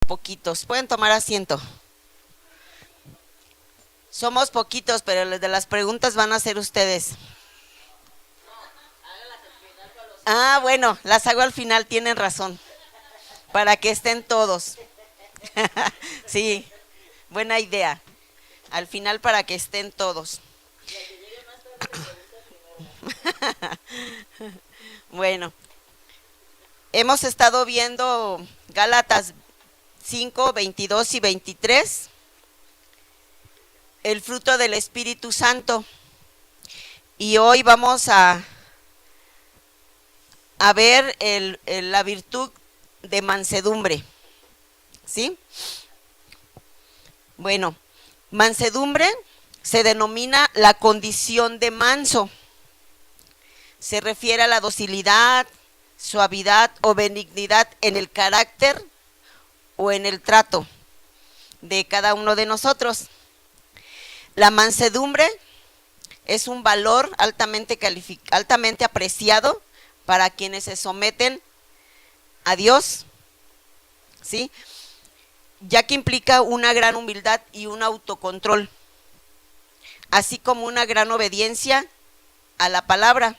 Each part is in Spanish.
poquitos. Pueden tomar asiento. Somos poquitos, pero los de las preguntas van a ser ustedes. Ah, bueno, las hago al final, tienen razón. Para que estén todos. Sí, buena idea. Al final para que estén todos. Bueno, hemos estado viendo Gálatas 5, 22 y 23. El fruto del Espíritu Santo. Y hoy vamos a ver la virtud de mansedumbre. ¿Sí? Bueno, mansedumbre se denomina la condición de manso. Se refiere a la docilidad, suavidad o benignidad en el carácter o en el trato de cada uno de nosotros. La mansedumbre es un valor altamente apreciado para quienes se someten a Dios, ¿sí? Ya que implica una gran humildad y un autocontrol, así como una gran obediencia a la palabra.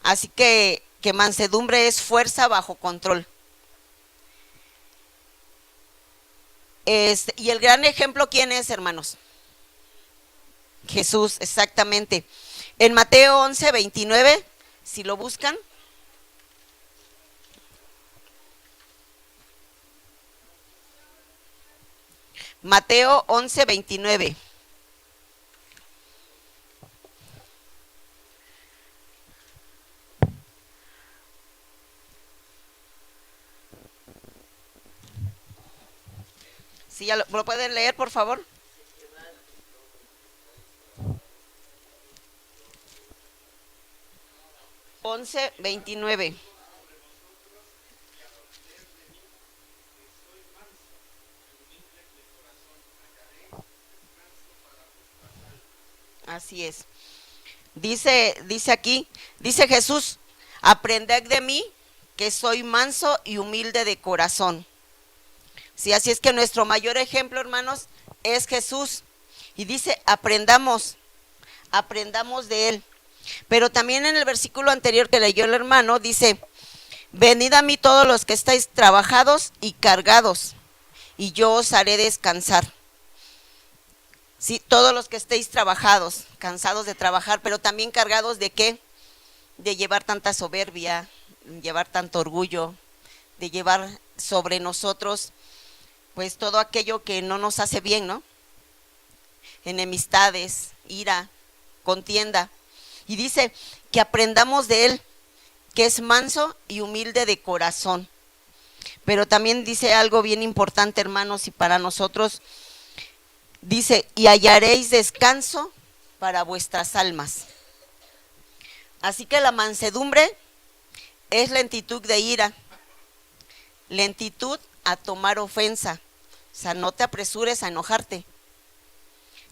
Así que mansedumbre es fuerza bajo control. Y el gran ejemplo, ¿quién es, hermanos? Jesús, exactamente. En Mateo 11, 29, si lo buscan. Mateo 11, 29. Si ya lo pueden leer, por favor. Once, 29. Así es. Dice aquí, dice Jesús, aprended de mí que soy manso y humilde de corazón. Sí, así es que nuestro mayor ejemplo, hermanos, es Jesús. Y dice, aprendamos de él. Pero también en el versículo anterior que leyó el hermano, dice, venid a mí todos los que estáis trabajados y cargados, y yo os haré descansar. Sí, todos los que estéis trabajados, cansados de trabajar, pero también cargados de ¿qué? De llevar tanta soberbia, llevar tanto orgullo, de llevar sobre nosotros pues todo aquello que no nos hace bien, ¿no? Enemistades, ira, contienda. Y dice que aprendamos de él, que es manso y humilde de corazón. Pero también dice algo bien importante, hermanos, y para nosotros, dice, y hallaréis descanso para vuestras almas. Así que la mansedumbre es lentitud de ira, lentitud a tomar ofensa. O sea, no te apresures a enojarte,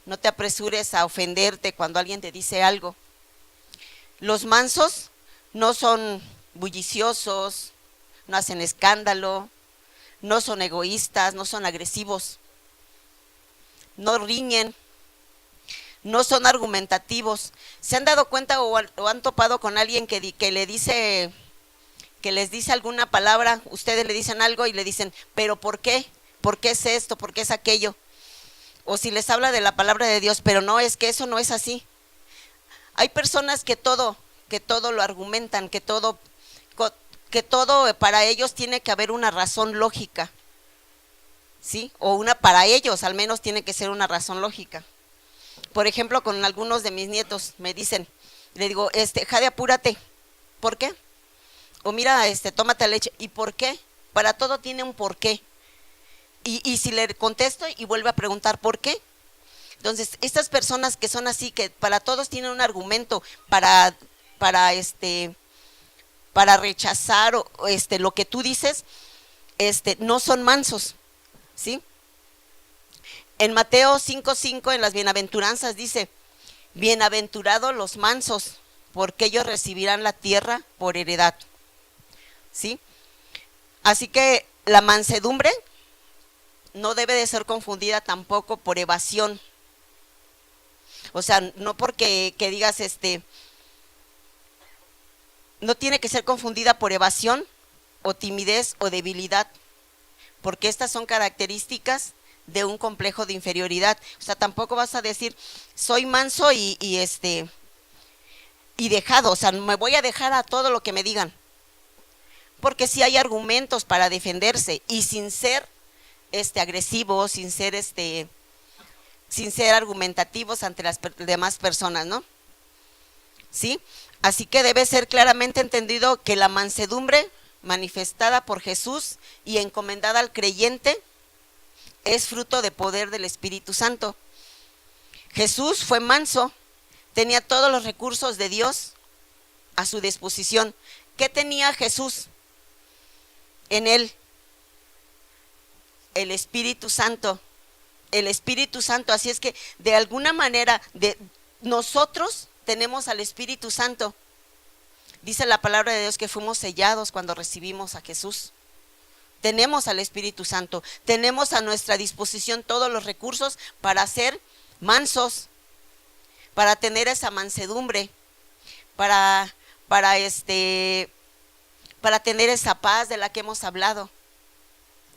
no te apresures a ofenderte cuando alguien te dice algo. Los mansos no son bulliciosos, no hacen escándalo, no son egoístas, no son agresivos, no riñen, no son argumentativos. ¿Se han dado cuenta o han topado con alguien que les dice alguna palabra? Ustedes le dicen algo y le dicen, ¿pero por qué? ¿Por qué es esto? ¿Por qué es aquello? O si les habla de la palabra de Dios, pero no, es que eso no es así. Hay personas que todo lo argumentan, que todo para ellos tiene que haber una razón lógica, ¿sí? O para ellos al menos tiene que ser una razón lógica. Por ejemplo, con algunos de mis nietos me dicen, le digo, Jade, apúrate. ¿Por qué? O mira, tómate leche. ¿Y por qué? Para todo tiene un porqué. Y si le contesto y vuelve a preguntar ¿por qué? Entonces, estas personas que son así, que para todos tienen un argumento para rechazar lo que tú dices, no son mansos, ¿sí? En Mateo 5:5, en las bienaventuranzas dice, bienaventurados los mansos, porque ellos recibirán la tierra por heredad, ¿sí? Así que la mansedumbre no debe de ser confundida tampoco por evasión. O sea, no porque que digas no tiene que ser confundida por evasión o timidez o debilidad, porque estas son características de un complejo de inferioridad. O sea, tampoco vas a decir soy manso y dejado, o sea, me voy a dejar a todo lo que me digan, porque sí hay argumentos para defenderse y sin ser agresivos, sin ser argumentativos ante las demás personas, ¿no? ¿Sí? Así que debe ser claramente entendido que la mansedumbre manifestada por Jesús y encomendada al creyente es fruto de poder del Espíritu Santo. Jesús fue manso, tenía todos los recursos de Dios a su disposición. ¿Qué tenía Jesús en él? El Espíritu Santo. El Espíritu Santo. Así es que de alguna manera nosotros tenemos al Espíritu Santo. Dice la palabra de Dios que fuimos sellados cuando recibimos a Jesús. Tenemos al Espíritu Santo, tenemos a nuestra disposición todos los recursos para ser mansos, para tener esa mansedumbre, para tener esa paz de la que hemos hablado,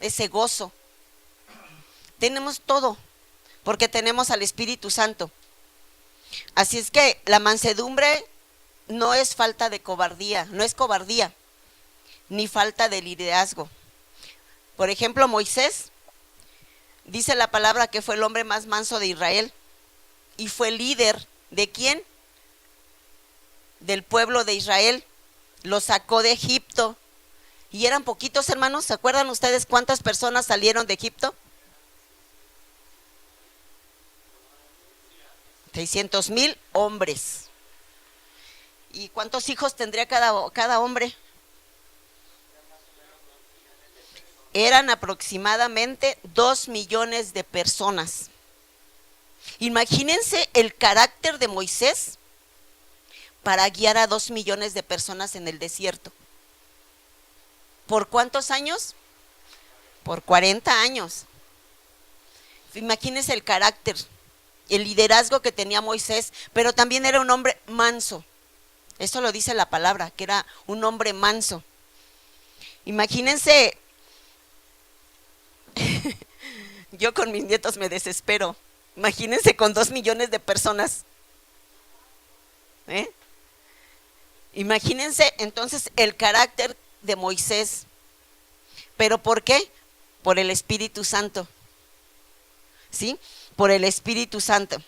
ese gozo. Tenemos todo, porque tenemos al Espíritu Santo. Así es que la mansedumbre no es falta de cobardía, no es cobardía, ni falta de liderazgo. Por ejemplo, Moisés, dice la palabra que fue el hombre más manso de Israel y fue líder ¿de quién? Del pueblo de Israel. Lo sacó de Egipto y eran poquitos, hermanos. ¿Se acuerdan ustedes cuántas personas salieron de Egipto? 600,000 hombres. ¿Y cuántos hijos tendría cada hombre? Eran aproximadamente 2 millones de personas. Imagínense el carácter de Moisés para guiar a 2 millones de personas en el desierto. ¿Por cuántos años? Por 40 años. Imagínense el carácter, el liderazgo que tenía Moisés, pero también era un hombre manso. Eso lo dice la palabra, que era un hombre manso. Imagínense, yo con mis nietos me desespero. Imagínense con 2 millones de personas. Imagínense entonces el carácter de Moisés. ¿Pero por qué? Por el Espíritu Santo. ¿Sí? Por el Espíritu Santo.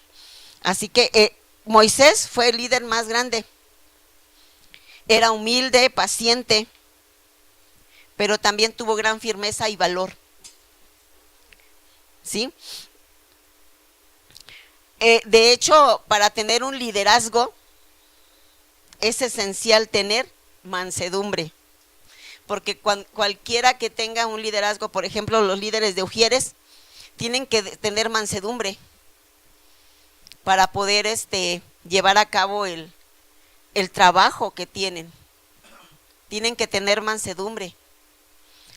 Así que Moisés fue el líder más grande. Era humilde, paciente, pero también tuvo gran firmeza y valor. ¿Sí? De hecho, para tener un liderazgo es esencial tener mansedumbre, porque cualquiera que tenga un liderazgo, por ejemplo, los líderes de Ujieres, tienen que tener mansedumbre para poder llevar a cabo el trabajo que tienen. Tienen que tener mansedumbre,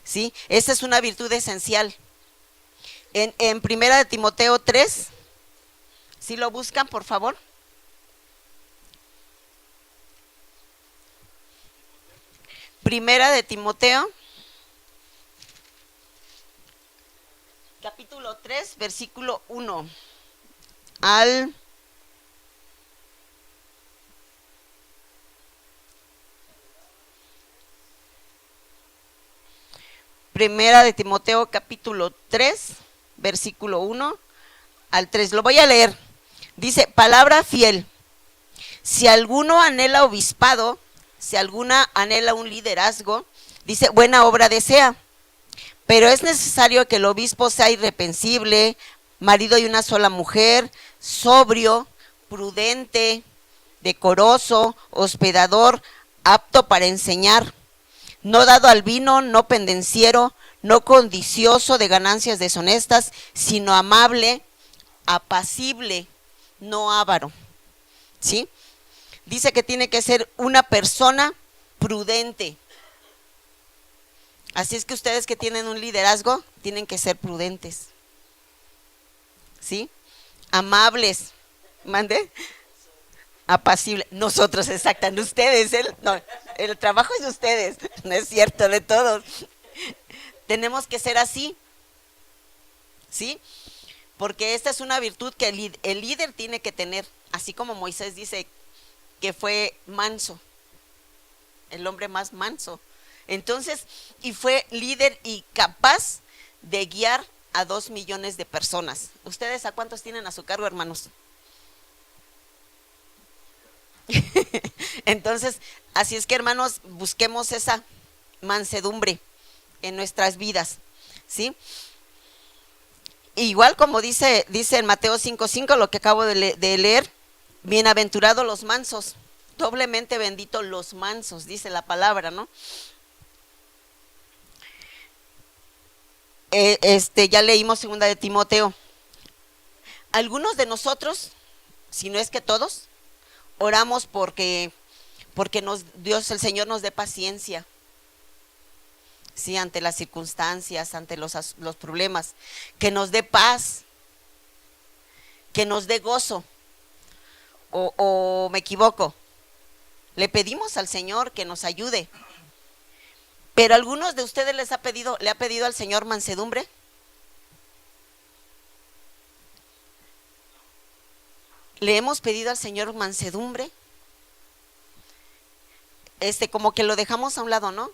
¿sí? Esa es una virtud esencial. En Primera de Timoteo 3, si lo buscan, por favor. Primera de Timoteo, capítulo 3, versículo 1 al 3, versículo 1 al 3. Lo voy a leer. Dice, palabra fiel. Si alguno anhela obispado, si alguna anhela un liderazgo, dice, buena obra desea. Pero es necesario que el obispo sea irreprensible, marido de una sola mujer, sobrio, prudente, decoroso, hospedador, apto para enseñar, no dado al vino, no pendenciero, no codicioso de ganancias deshonestas, sino amable, apacible, no avaro. ¿Sí? Dice que tiene que ser una persona prudente. Así es que ustedes que tienen un liderazgo tienen que ser prudentes. ¿sí? Amables, mande, apacible, nosotros, exactamente, ustedes, no, el trabajo es de ustedes, no es cierto, de todos. Tenemos que ser así, ¿sí? Porque esta es una virtud que el líder tiene que tener, así como Moisés dice que fue manso, el hombre más manso. Entonces, y fue líder y capaz de guiar a 2 millones de personas. ¿Ustedes a cuántos tienen a su cargo, hermanos? Entonces, así es que, hermanos, busquemos esa mansedumbre en nuestras vidas, ¿sí? Igual como dice en Mateo 5:5, lo que acabo de leer, bienaventurados los mansos, doblemente benditos los mansos, dice la palabra, ¿no? Ya leímos 2 de Timoteo. Algunos de nosotros, si no es que todos, oramos porque Dios, el Señor, nos dé paciencia, sí, ante las circunstancias, ante los problemas, que nos dé paz, que nos dé gozo, o me equivoco. Le pedimos al Señor que nos ayude. Pero ¿algunos de ustedes le ha pedido al Señor mansedumbre? ¿Le hemos pedido al Señor mansedumbre? Como que lo dejamos a un lado, ¿no?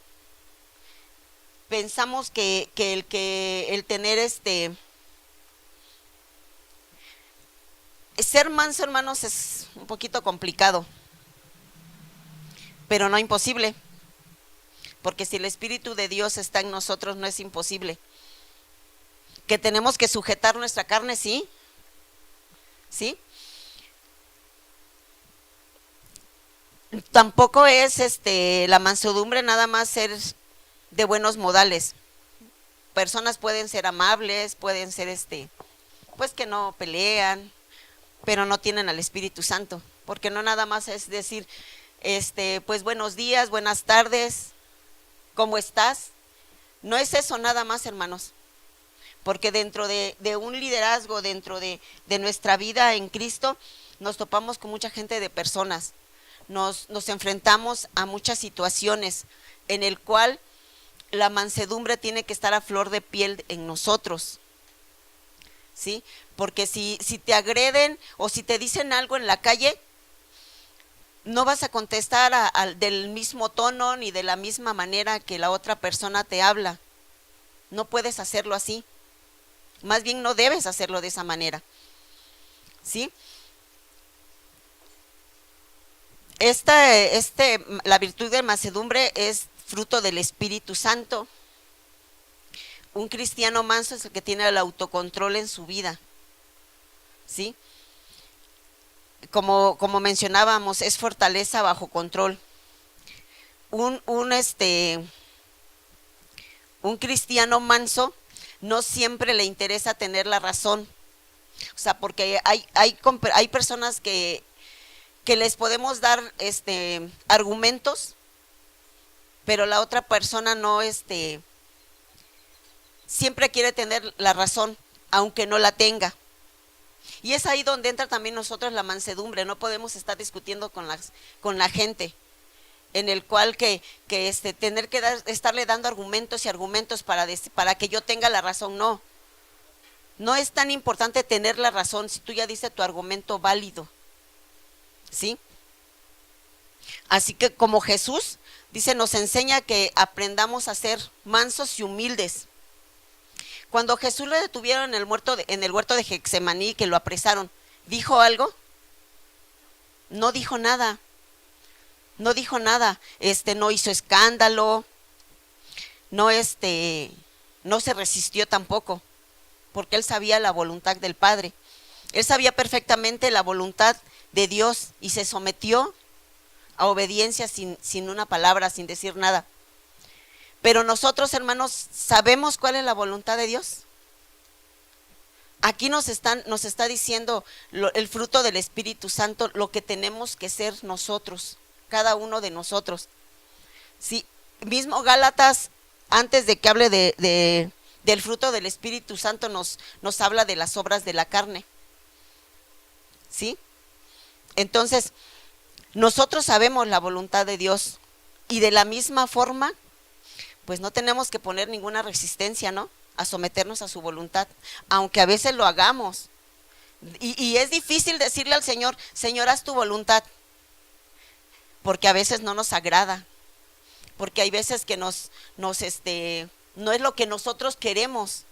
Pensamos que el tener ser manso, hermanos, es un poquito complicado, pero no imposible. Porque si el Espíritu de Dios está en nosotros, no es imposible. Que tenemos que sujetar nuestra carne, sí. ¿Sí? Tampoco es la mansedumbre nada más ser de buenos modales. Personas pueden ser amables, pueden ser pues que no pelean, pero no tienen al Espíritu Santo. Porque no nada más es decir, pues buenos días, buenas tardes, ¿cómo estás? No es eso nada más, hermanos, porque dentro de un liderazgo, dentro de nuestra vida en Cristo, nos topamos con mucha gente de personas, nos enfrentamos a muchas situaciones en el cual la mansedumbre tiene que estar a flor de piel en nosotros, ¿sí? Porque si te agreden o si te dicen algo en la calle, no vas a contestar del mismo tono ni de la misma manera que la otra persona te habla. No puedes hacerlo así. Más bien no debes hacerlo de esa manera, ¿sí? La virtud de mansedumbre es fruto del Espíritu Santo. Un cristiano manso es el que tiene el autocontrol en su vida, ¿sí? Como mencionábamos, es fortaleza bajo control. Un cristiano manso no siempre le interesa tener la razón. O sea, porque hay personas que les podemos dar argumentos, pero la otra persona no siempre quiere tener la razón, aunque no la tenga. Y es ahí donde entra también nosotros la mansedumbre. No podemos estar discutiendo con la gente, en el cual tener que estarle dando argumentos y argumentos para que yo tenga la razón. No es tan importante tener la razón si tú ya dices tu argumento válido, ¿sí? Así que como Jesús dice, nos enseña que aprendamos a ser mansos y humildes. Cuando Jesús lo detuvieron en el huerto de Getsemaní, que lo apresaron, ¿dijo algo? No dijo nada. No dijo nada. No hizo escándalo. No se resistió tampoco, porque él sabía la voluntad del Padre. Él sabía perfectamente la voluntad de Dios y se sometió a obediencia sin una palabra, sin decir nada. Pero nosotros, hermanos, ¿sabemos cuál es la voluntad de Dios? Aquí nos está diciendo el fruto del Espíritu Santo, lo que tenemos que ser nosotros, cada uno de nosotros. Sí, mismo Gálatas, antes de que hable de del fruto del Espíritu Santo nos habla de las obras de la carne, ¿sí? Entonces, nosotros sabemos la voluntad de Dios y de la misma forma, pues no tenemos que poner ninguna resistencia, ¿no? A someternos a su voluntad, aunque a veces lo hagamos. Y es difícil decirle al Señor, Señor, haz tu voluntad, porque a veces no nos agrada, porque hay veces que no es lo que nosotros queremos.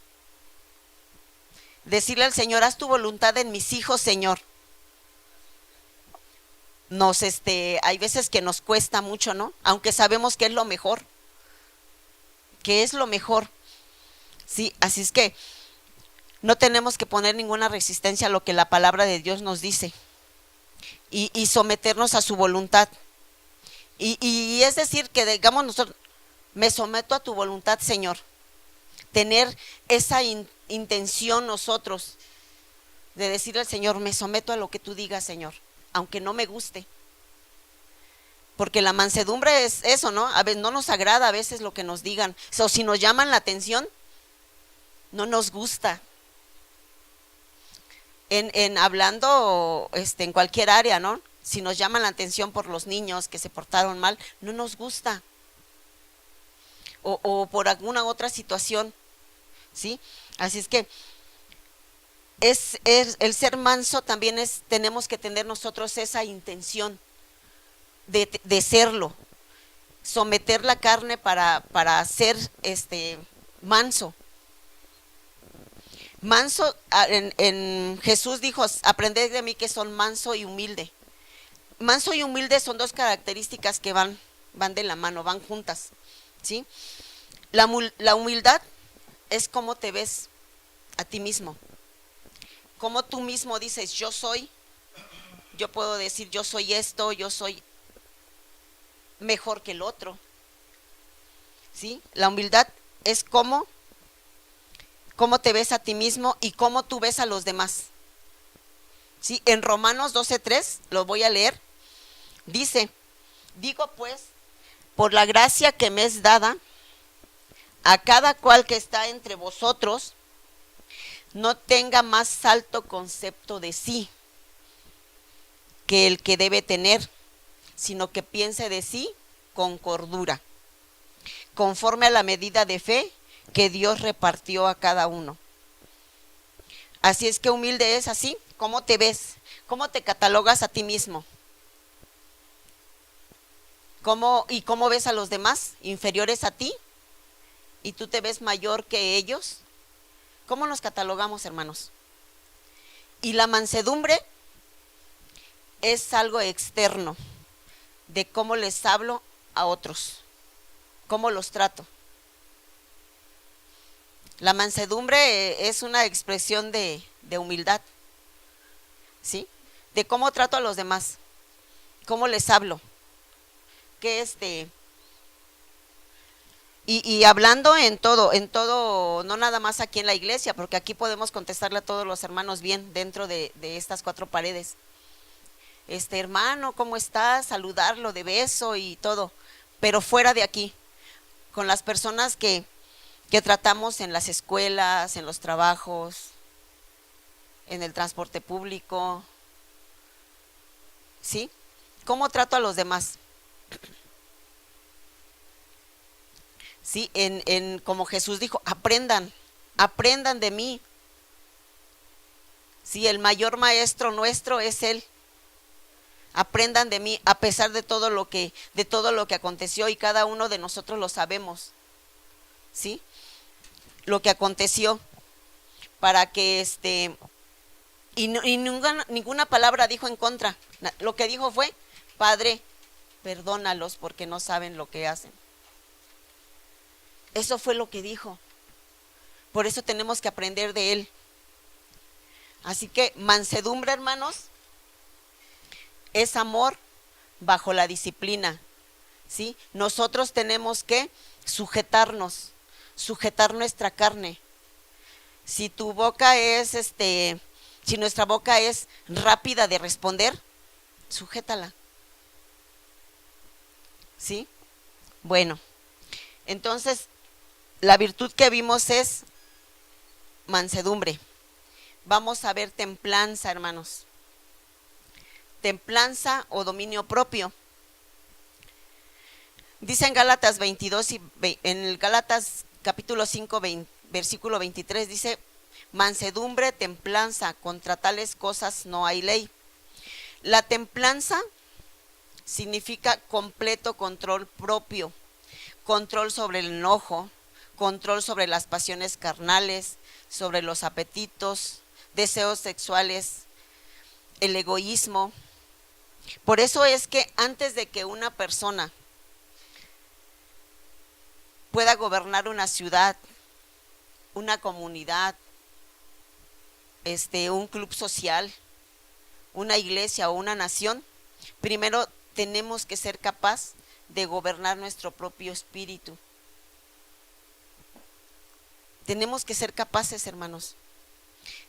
Decirle al Señor, haz tu voluntad en mis hijos, Señor. Hay veces que nos cuesta mucho, ¿no? Aunque sabemos que es lo mejor, sí, así es que no tenemos que poner ninguna resistencia a lo que la palabra de Dios nos dice y someternos a su voluntad. Y es decir, que digamos nosotros, me someto a tu voluntad, Señor. Tener esa intención nosotros de decirle al Señor, me someto a lo que tú digas, Señor, aunque no me guste. Porque la mansedumbre es eso, ¿no? A veces no nos agrada a veces lo que nos digan. O si nos llaman la atención, no nos gusta. En hablando en cualquier área, ¿no? Si nos llaman la atención por los niños que se portaron mal, no nos gusta. O por alguna otra situación, ¿sí? Así es que el ser manso también tenemos que tener nosotros esa intención de serlo, someter la carne para ser manso. Manso, en Jesús dijo, aprended de mí que son manso y humilde. Manso y humilde son dos características que van de la mano, van juntas, ¿sí? La humildad es cómo te ves a ti mismo, cómo tú mismo dices, yo puedo decir, yo soy esto, yo soy mejor que el otro, ¿sí? La humildad es cómo te ves a ti mismo y cómo tú ves a los demás, ¿sí? En Romanos 12:3, lo voy a leer, dice, digo pues, por la gracia que me es dada, a cada cual que está entre vosotros, no tenga más alto concepto de sí que el que debe tener, sino que piense de sí con cordura, conforme a la medida de fe que Dios repartió a cada uno. Así es que humilde es así, ¿cómo te ves? ¿Cómo te catalogas a ti mismo? ¿Cómo ves a los demás inferiores a ti? ¿Y tú te ves mayor que ellos? ¿Cómo nos catalogamos, hermanos? Y la mansedumbre es algo externo de cómo les hablo a otros, cómo los trato. La mansedumbre es una expresión de humildad, ¿sí? De cómo trato a los demás, cómo les hablo, y hablando en todo, no nada más aquí en la iglesia, porque aquí podemos contestarle a todos los hermanos bien dentro de estas cuatro paredes. Hermano, ¿cómo estás? Saludarlo de beso y todo, pero fuera de aquí, con las personas que tratamos en las escuelas, en los trabajos, en el transporte público, ¿sí? ¿Cómo trato a los demás? Sí, como Jesús dijo, aprendan de mí. Sí, el mayor maestro nuestro es Él. Aprendan de mí, a pesar de todo lo que aconteció, y cada uno de nosotros lo sabemos, ¿sí? Lo que aconteció, para que y ninguna palabra dijo en contra. Lo que dijo fue, Padre, perdónalos porque no saben lo que hacen. Eso fue lo que dijo. Por eso tenemos que aprender de Él. Así que mansedumbre, hermanos, es amor bajo la disciplina, ¿sí? Nosotros tenemos que sujetar nuestra carne. Si tu boca es, si nuestra boca es rápida de responder, sujétala, ¿sí? Bueno, entonces la virtud que vimos es mansedumbre. Vamos a ver templanza, hermanos. Templanza o dominio propio. Dice en Gálatas 22 en el Gálatas capítulo 5, versículo 23, dice: mansedumbre, templanza, contra tales cosas no hay ley. La templanza significa completo control propio, control sobre el enojo, control sobre las pasiones carnales, sobre los apetitos, deseos sexuales, el egoísmo. Por eso es que antes de que una persona pueda gobernar una ciudad, una comunidad, un club social, una iglesia o una nación, primero tenemos que ser capaz de gobernar nuestro propio espíritu. Tenemos que ser capaces, hermanos.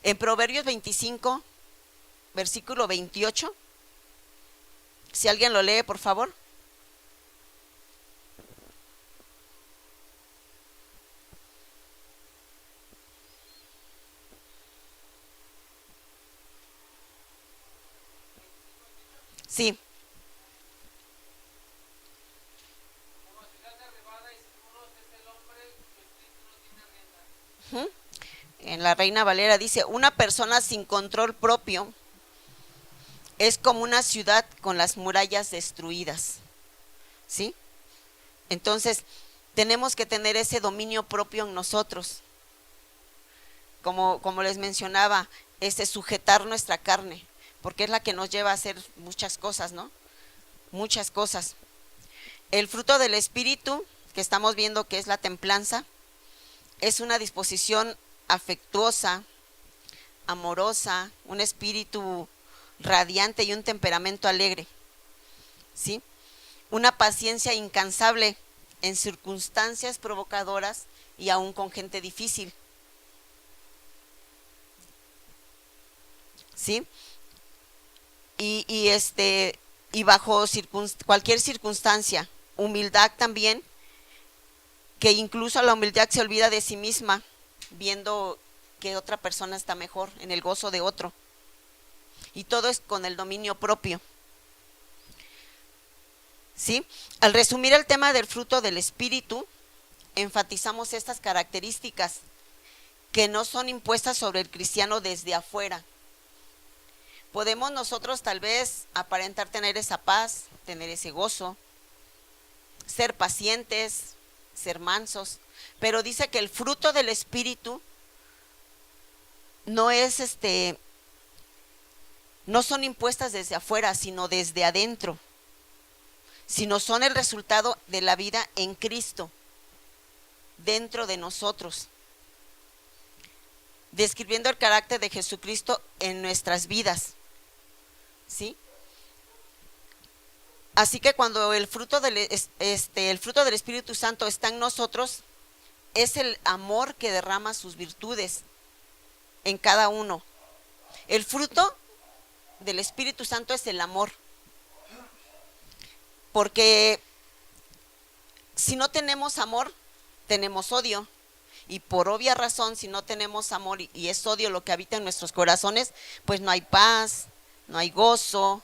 En Proverbios 25, versículo 28, si alguien lo lee, por favor. Sí. En la Reina Valera dice: una persona sin control propio es como una ciudad con las murallas destruidas. ¿Sí? Entonces, tenemos que tener ese dominio propio en nosotros. Como les mencionaba, sujetar nuestra carne, porque es la que nos lleva a hacer muchas cosas, ¿no? Muchas cosas. El fruto del Espíritu, que estamos viendo que es la templanza, es una disposición afectuosa, amorosa, un espíritu radiante y un temperamento alegre, ¿sí? Una paciencia incansable en circunstancias provocadoras y aún con gente difícil, ¿sí? Y bajo cualquier circunstancia, humildad también, que incluso la humildad se olvida de sí misma, viendo que otra persona está mejor, en el gozo de otro. Y todo es con el dominio propio. ¿Sí? Al resumir el tema del fruto del Espíritu, enfatizamos estas características que no son impuestas sobre el cristiano desde afuera. Podemos nosotros tal vez aparentar tener esa paz, tener ese gozo, ser pacientes, ser mansos, pero dice que el fruto del Espíritu no es no son impuestas desde afuera, sino desde adentro, sino son el resultado de la vida en Cristo, dentro de nosotros, describiendo el carácter de Jesucristo en nuestras vidas, ¿sí? Así que cuando el fruto del Espíritu Santo está en nosotros, es el amor que derrama sus virtudes en cada uno. El fruto del Espíritu Santo es el amor, porque si no tenemos amor, tenemos odio, y por obvia razón, si no tenemos amor y es odio lo que habita en nuestros corazones, pues no hay paz, no hay gozo,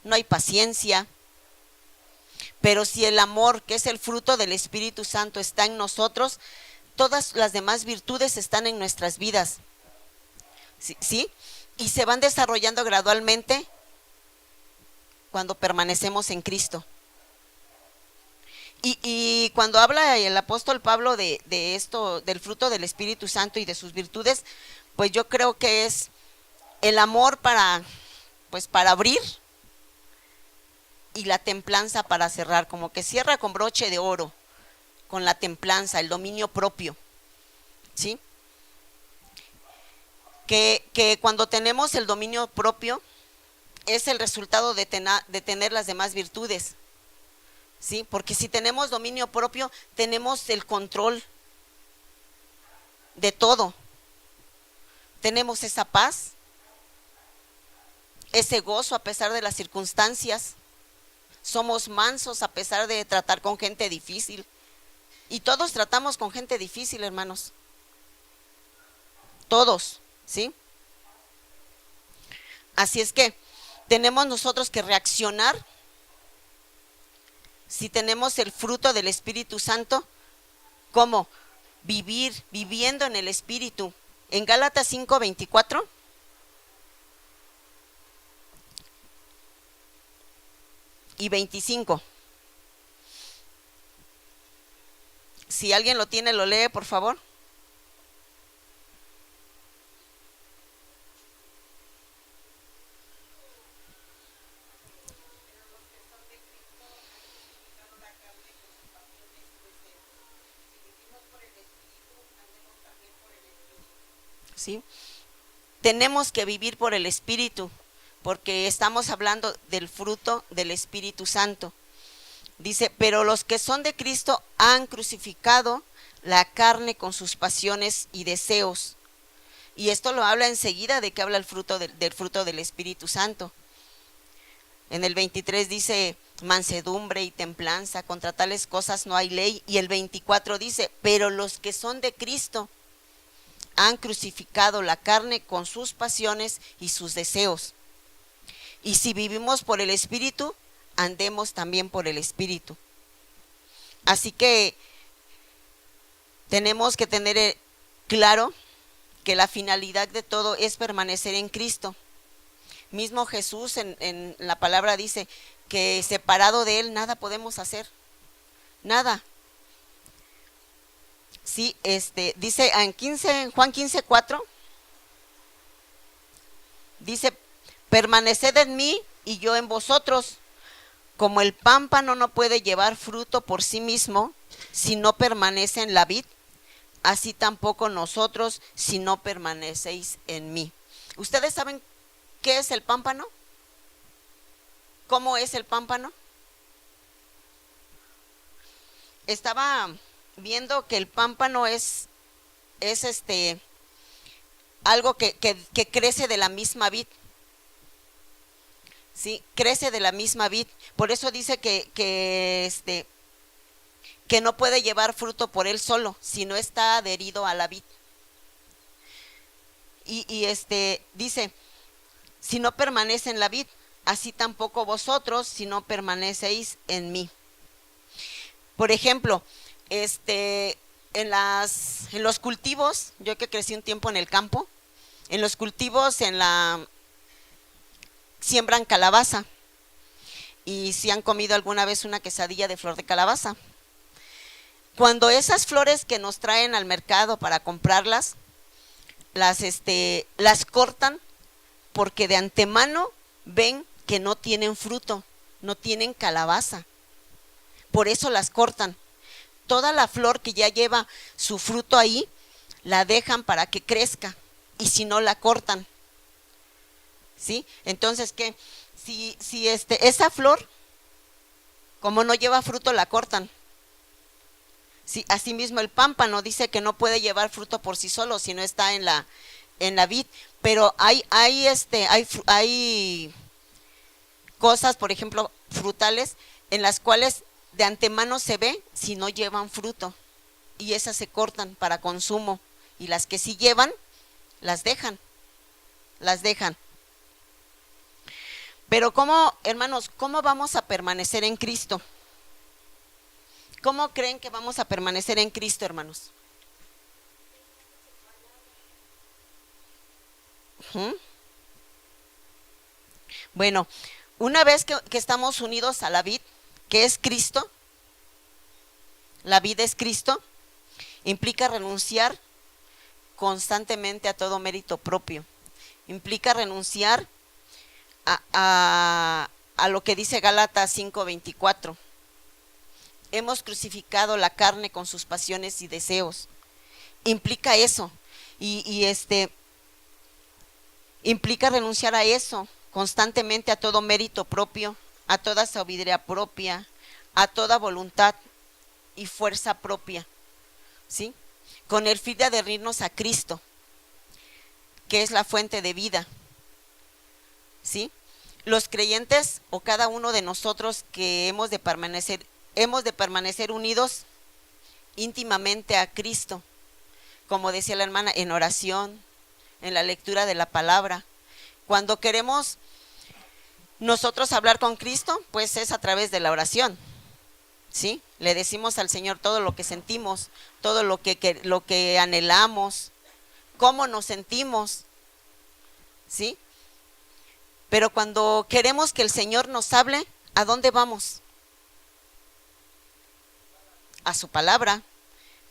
no hay paciencia. Pero si el amor, que es el fruto del Espíritu Santo, está en nosotros, todas las demás virtudes están en nuestras vidas, ¿sí? Y se van desarrollando gradualmente cuando permanecemos en Cristo. Y cuando habla el apóstol Pablo de esto, del fruto del Espíritu Santo y de sus virtudes, pues yo creo que es el amor para abrir, y la templanza para cerrar, como que cierra con broche de oro, con la templanza, el dominio propio, ¿sí? Que cuando tenemos el dominio propio es el resultado de tener las demás virtudes, ¿sí? Porque si tenemos dominio propio, tenemos el control de todo. Tenemos esa paz, ese gozo a pesar de las circunstancias. Somos mansos a pesar de tratar con gente difícil. Y todos tratamos con gente difícil, hermanos. todos, ¿sí? Así es que tenemos nosotros que reaccionar si tenemos el fruto del Espíritu Santo, ¿cómo? Viviendo en el Espíritu. En Gálatas 5:24 y 25. Si alguien lo tiene, lo lee, por favor. ¿Sí? Tenemos que vivir por el Espíritu, porque estamos hablando del fruto del Espíritu Santo. Dice, pero los que son de Cristo han crucificado la carne con sus pasiones y deseos. Y esto lo habla enseguida de que habla el fruto del fruto del Espíritu Santo. En el 23 dice, mansedumbre y templanza, contra tales cosas no hay ley. Y el 24 dice, pero los que son de Cristo han crucificado la carne con sus pasiones y sus deseos. Y si vivimos por el Espíritu, andemos también por el Espíritu. Así que tenemos que tener claro que la finalidad de todo es permanecer en Cristo. Mismo Jesús en la palabra dice que separado de Él nada podemos hacer, nada. Sí, dice en Juan 15:4, dice, permaneced en mí y yo en vosotros. Como el pámpano no puede llevar fruto por sí mismo si no permanece en la vid, así tampoco nosotros si no permanecéis en mí. ¿Ustedes saben qué es el pámpano? ¿Cómo es el pámpano? Estaba viendo que el pámpano es algo que crece de la misma vid. Sí, crece de la misma vid. Por eso dice que no puede llevar fruto por él solo, si no está adherido a la vid. Y dice, si no permanece en la vid, así tampoco vosotros si no permanecéis en mí. Por ejemplo, en los cultivos, yo que crecí un tiempo en el campo, en los cultivos siembran calabaza. Y si han comido alguna vez una quesadilla de flor de calabaza. Cuando esas flores que nos traen al mercado para comprarlas, las cortan porque de antemano ven que no tienen fruto, no tienen calabaza. Por eso las cortan. Toda la flor que ya lleva su fruto ahí, la dejan para que crezca, y si no la cortan. ¿Sí? Entonces, ¿qué? Si esa flor, como no lleva fruto, la cortan. Sí, asimismo el pámpano dice que no puede llevar fruto por sí solo si no está en la vid, pero hay cosas, por ejemplo, frutales, en las cuales de antemano se ve si no llevan fruto, y esas se cortan para consumo, y las que sí llevan, las dejan. Pero ¿cómo, hermanos, cómo vamos a permanecer en Cristo? ¿Cómo creen que vamos a permanecer en Cristo, hermanos? Bueno, una vez que estamos unidos a la vid, que es Cristo, la vid es Cristo, implica renunciar constantemente a todo mérito propio. Implica renunciar a lo que dice Gálatas 5:24. Hemos crucificado la carne con sus pasiones y deseos. Implica eso. Y implica renunciar a eso constantemente, a todo mérito propio, a toda sabiduría propia, a toda voluntad y fuerza propia, ¿sí? Con el fin de adherirnos a Cristo, que es la fuente de vida, ¿sí? Los creyentes, o cada uno de nosotros que hemos de permanecer unidos íntimamente a Cristo, como decía la hermana, en oración, en la lectura de la palabra. Cuando queremos nosotros hablar con Cristo, pues es a través de la oración, ¿sí? Le decimos al Señor todo lo que sentimos, todo lo que anhelamos, cómo nos sentimos, ¿sí? Pero cuando queremos que el Señor nos hable, ¿a dónde vamos? A su palabra,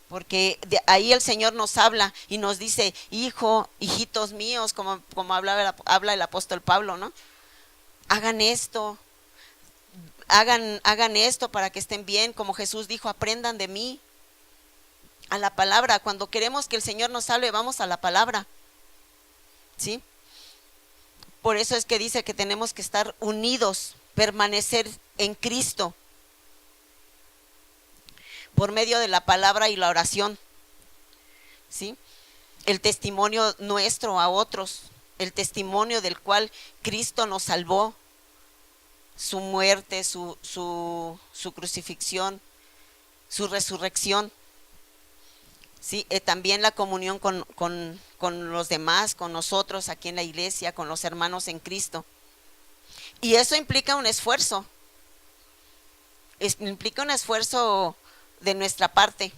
porque de ahí el Señor nos habla y nos dice, hijo, hijitos míos, como habla el apóstol Pablo, ¿no? Hagan esto, hagan esto para que estén bien, como Jesús dijo, aprendan de mí. A la palabra, cuando queremos que el Señor nos hable, vamos a la palabra, ¿sí? Por eso es que dice que tenemos que estar unidos, permanecer en Cristo, por medio de la palabra y la oración, ¿sí? El testimonio nuestro a otros, el testimonio del cual Cristo nos salvó, su muerte, su crucifixión, su resurrección, ¿sí? También la comunión con los demás, con nosotros aquí en la iglesia, con los hermanos en Cristo. Y eso implica un esfuerzo, de nuestra parte,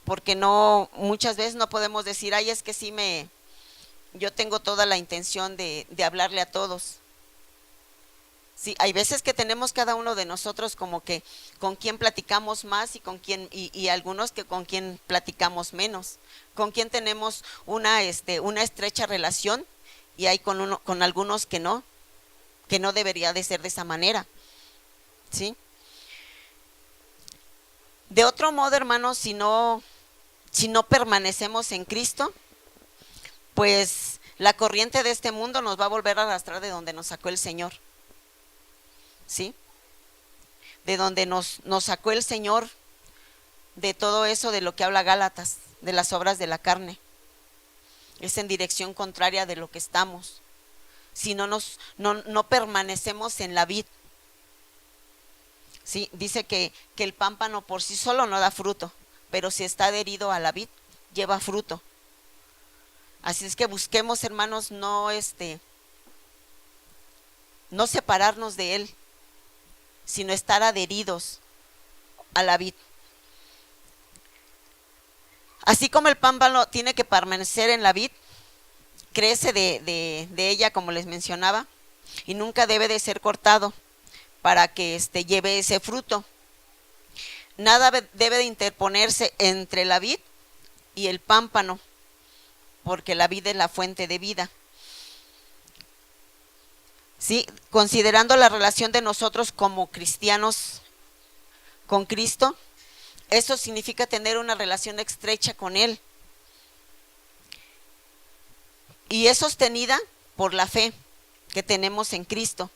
porque no, muchas veces no podemos decir, ay, es que sí yo tengo toda la intención de hablarle a todos. Sí, hay veces que tenemos cada uno de nosotros como que con quien platicamos más y con quien, y algunos que con quien platicamos menos, con quien tenemos una estrecha relación, y hay con algunos que no debería de ser de esa manera, ¿sí? De otro modo, hermanos, si no permanecemos en Cristo, pues la corriente de este mundo nos va a volver a arrastrar de donde nos sacó el Señor, ¿sí? De donde nos sacó el Señor, de todo eso de lo que habla Gálatas, de las obras de la carne. Es en dirección contraria de lo que estamos, si no permanecemos en la vid. Sí, dice que el pámpano por sí solo no da fruto, pero si está adherido a la vid, lleva fruto. Así es que busquemos, hermanos, no separarnos de él, sino estar adheridos a la vid. Así como el pámpano tiene que permanecer en la vid, crece de ella, como les mencionaba, y nunca debe de ser cortado para que lleve ese fruto. Nada debe de interponerse entre la vid y el pámpano, porque la vid es la fuente de vida. ¿Sí? Considerando la relación de nosotros como cristianos con Cristo, eso significa tener una relación estrecha con Él. Y es sostenida por la fe que tenemos en Cristo,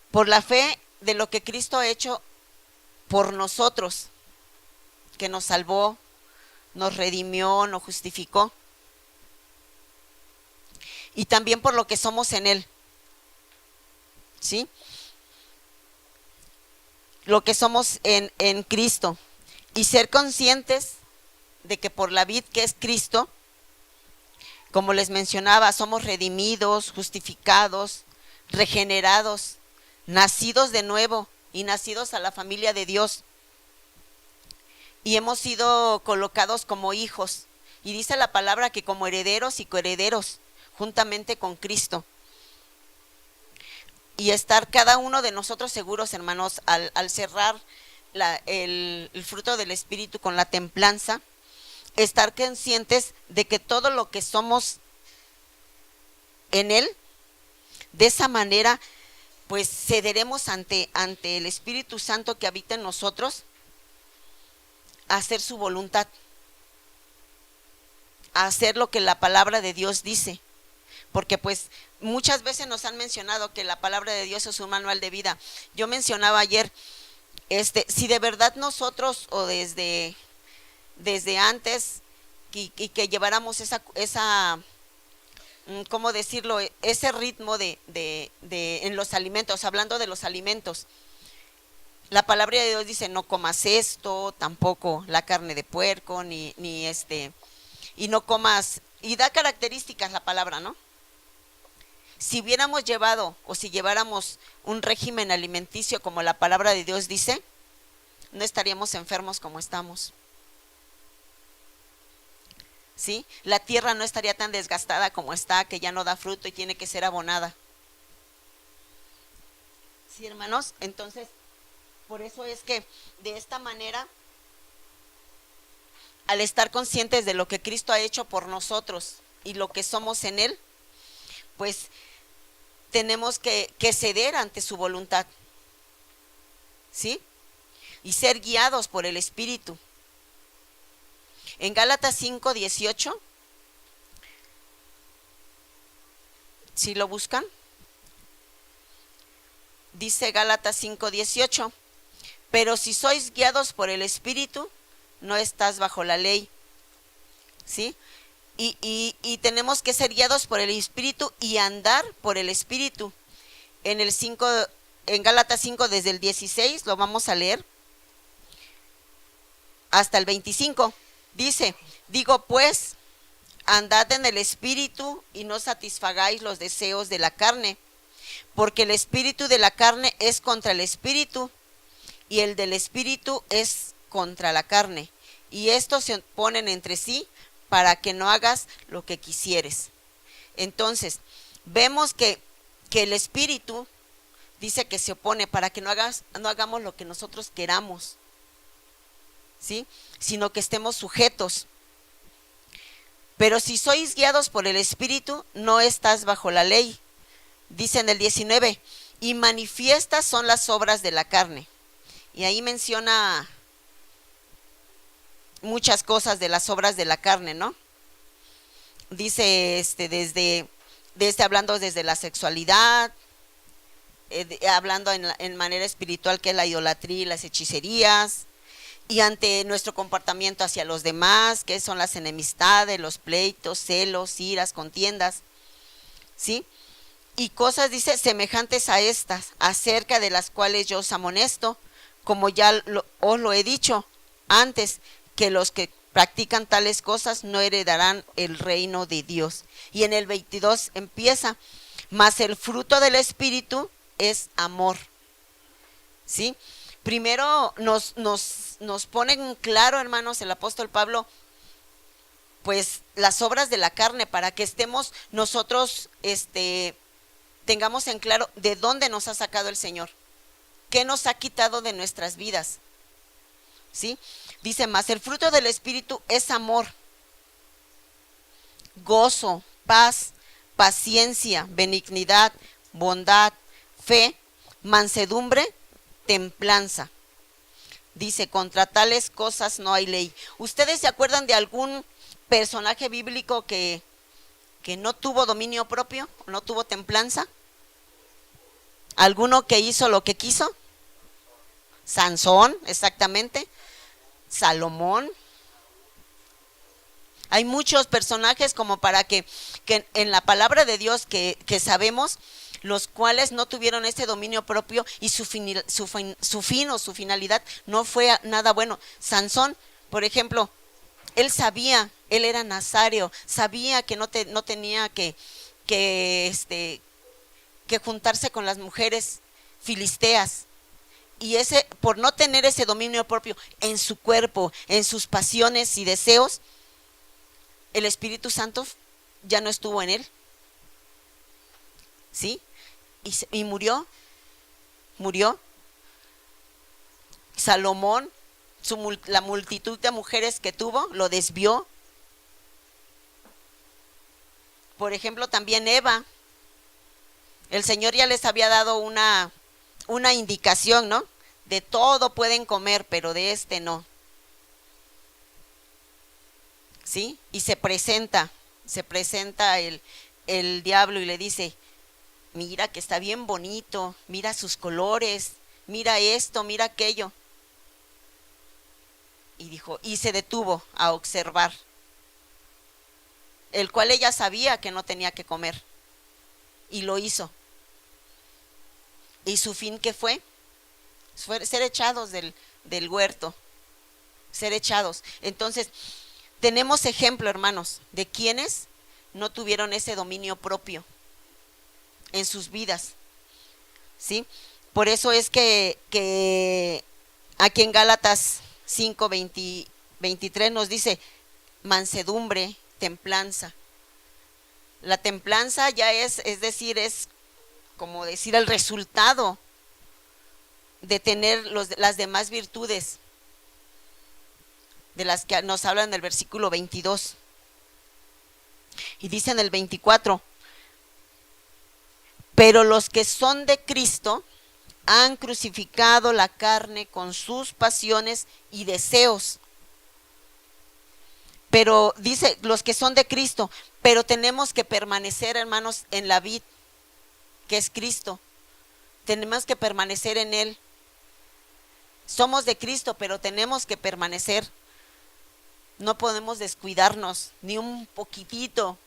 por la fe de lo que Cristo ha hecho por nosotros, que nos salvó, nos redimió, nos justificó, y también por lo que somos en Él, ¿sí? Lo que somos en Cristo, y ser conscientes de que por la vid que es Cristo, como les mencionaba, somos redimidos, justificados, regenerados, nacidos de nuevo y nacidos a la familia de Dios, y hemos sido colocados como hijos, y dice la palabra que como herederos y coherederos juntamente con Cristo, y estar cada uno de nosotros seguros, hermanos, al cerrar el fruto del Espíritu con la templanza, estar conscientes de que todo lo que somos en Él, de esa manera pues cederemos ante el Espíritu Santo que habita en nosotros, a hacer su voluntad, a hacer lo que la palabra de Dios dice, porque pues muchas veces nos han mencionado que la palabra de Dios es un manual de vida. Yo mencionaba ayer, si de verdad nosotros, o desde antes, y que lleváramos esa ¿cómo decirlo? Ese ritmo en los alimentos, hablando de los alimentos. La palabra de Dios dice, no comas esto, tampoco la carne de puerco, ni y no comas y da características la palabra, ¿no? Si hubiéramos llevado o si lleváramos un régimen alimenticio como la palabra de Dios dice, no estaríamos enfermos como estamos. ¿Sí? La tierra no estaría tan desgastada como está, que ya no da fruto y tiene que ser abonada. ¿Sí, hermanos? Entonces, por eso es que de esta manera, al estar conscientes de lo que Cristo ha hecho por nosotros y lo que somos en Él, pues tenemos que ceder ante su voluntad, ¿sí? Y ser guiados por el Espíritu. En Gálatas 5:18, si lo buscan, dice Gálatas 5:18, pero si sois guiados por el Espíritu, no estás bajo la ley, ¿sí? Y tenemos que ser guiados por el Espíritu y andar por el Espíritu. En Gálatas 5, desde el 16, lo vamos a leer, hasta el 25. Dice, digo pues, andad en el Espíritu y no satisfagáis los deseos de la carne, porque el espíritu de la carne es contra el Espíritu, y el del Espíritu es contra la carne, y estos se oponen entre sí, para que no hagas lo que quisieres. Entonces, vemos que el Espíritu dice que se opone para que no hagamos lo que nosotros queramos, ¿sí? Sino que estemos sujetos. Pero si sois guiados por el Espíritu, no estás bajo la ley. Dice en el 19, y manifiestas son las obras de la carne. Y ahí menciona muchas cosas de las obras de la carne, ¿no? Dice hablando desde la sexualidad, hablando en manera espiritual, que es la idolatría y las hechicerías, y ante nuestro comportamiento hacia los demás, que son las enemistades, los pleitos, celos, iras, contiendas, ¿sí? Y cosas, dice, semejantes a estas, acerca de las cuales yo os amonesto, como ya os lo he dicho antes, que los que practican tales cosas no heredarán el reino de Dios. Y en el 22 empieza, mas el fruto del Espíritu es amor, ¿sí? Primero nos ponen claro, hermanos, el apóstol Pablo, pues las obras de la carne, para que estemos nosotros, tengamos en claro de dónde nos ha sacado el Señor, qué nos ha quitado de nuestras vidas, ¿sí? Dice, mas el fruto del Espíritu es amor, gozo, paz, paciencia, benignidad, bondad, fe, mansedumbre, templanza. Dice, contra tales cosas no hay ley. ¿Ustedes se acuerdan de algún personaje bíblico que no tuvo dominio propio, no tuvo templanza? ¿Alguno que hizo lo que quiso? Sansón, exactamente. Salomón. Hay muchos personajes como para que en la palabra de Dios que sabemos, los cuales no tuvieron ese dominio propio, y su fin o su finalidad no fue nada bueno. Sansón, por ejemplo, él sabía, él era nazareo, sabía que no tenía que juntarse con las mujeres filisteas, y por no tener ese dominio propio en su cuerpo, en sus pasiones y deseos, el Espíritu Santo ya no estuvo en él, ¿sí? Y murió. Salomón, la multitud de mujeres que tuvo, lo desvió. Por ejemplo, también Eva, el Señor ya les había dado una indicación, ¿no? De todo pueden comer, pero de no. ¿Sí? Y se presenta el diablo y le dice, mira que está bien bonito, mira sus colores, mira esto, mira aquello. Y dijo, y se detuvo a observar, el cual ella sabía que no tenía que comer, y lo hizo. ¿Y su fin qué fue? Ser echados del huerto, ser echados. Entonces, tenemos ejemplo, hermanos, de quienes no tuvieron ese dominio propio en sus vidas, ¿sí? Por eso es que aquí en Gálatas 5, 23 nos dice mansedumbre, templanza. La templanza ya es decir, es como decir el resultado de tener las demás virtudes de las que nos hablan en el versículo 22. Y dice en el 24, pero los que son de Cristo han crucificado la carne con sus pasiones y deseos. Pero dice, los que son de Cristo, pero tenemos que permanecer, hermanos, en la vid, que es Cristo. Tenemos que permanecer en Él. Somos de Cristo, pero tenemos que permanecer. No podemos descuidarnos, ni un poquitito.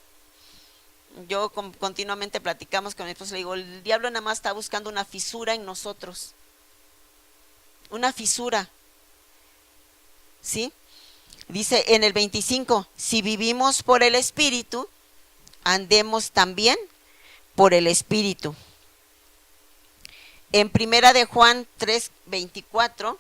Yo continuamente platicamos con mi esposo, le digo, el diablo nada más está buscando una fisura en nosotros. Una fisura. ¿Sí? Dice en el 25, si vivimos por el Espíritu, andemos también por el Espíritu. En primera de Juan 3:24,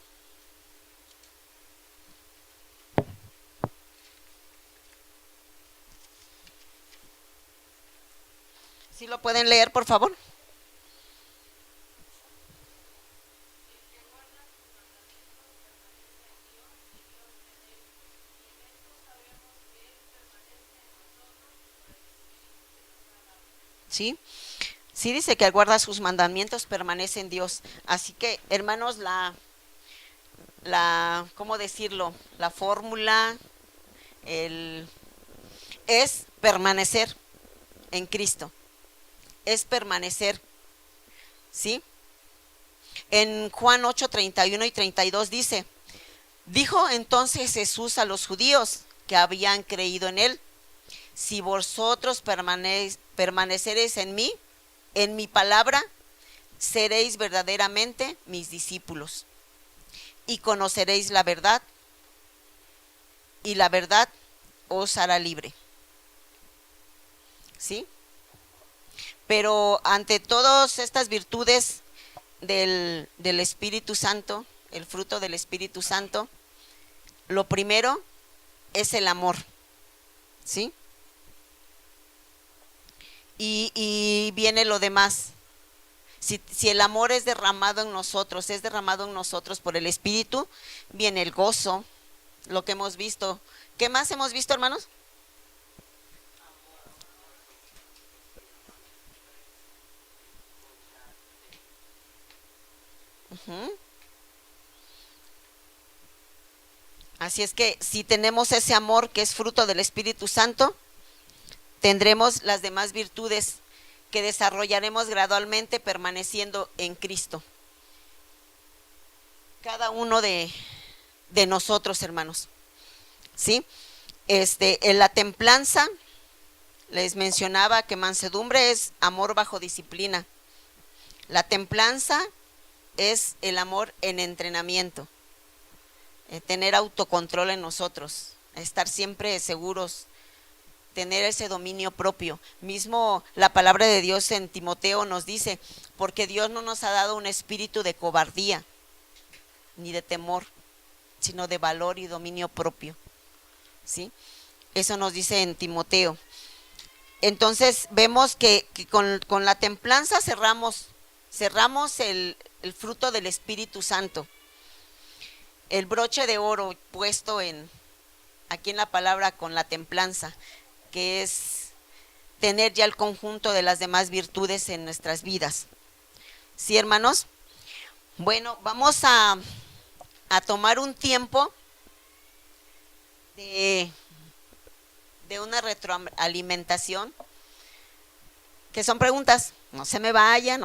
¿sí lo pueden leer, por favor? ¿Sí? Sí dice que al guardar sus mandamientos permanece en Dios. Así que, hermanos, ¿cómo decirlo? La fórmula es permanecer en Cristo. Es permanecer, ¿sí? En Juan 8:31 y 32 dice, dijo entonces Jesús a los judíos que habían creído en él, si vosotros permaneceréis en mí, en mi palabra, seréis verdaderamente mis discípulos y conoceréis la verdad, y la verdad os hará libre. ¿Sí? Pero ante todas estas virtudes del Espíritu Santo, el fruto del Espíritu Santo, lo primero es el amor, ¿sí? Y viene lo demás. Si el amor es derramado en nosotros por el Espíritu, viene el gozo, lo que hemos visto. ¿Qué más hemos visto, hermanos? Así es que si tenemos ese amor que es fruto del Espíritu Santo, tendremos las demás virtudes que desarrollaremos gradualmente permaneciendo en Cristo. Cada uno de nosotros, hermanos. ¿Sí? En la templanza, les mencionaba que mansedumbre es amor bajo disciplina. La templanza es el amor en entrenamiento. Tener autocontrol en nosotros, estar siempre seguros, tener ese dominio propio. Mismo la palabra de Dios en Timoteo nos dice, porque Dios no nos ha dado un espíritu de cobardía, ni de temor, sino de valor y dominio propio. ¿Sí? Eso nos dice en Timoteo. Entonces vemos que con la templanza cerramos el fruto del Espíritu Santo. El broche de oro puesto aquí en la palabra con la templanza, que es tener ya el conjunto de las demás virtudes en nuestras vidas. ¿Sí, hermanos? Bueno, vamos a tomar un tiempo de una retroalimentación, que son preguntas. No se me vayan.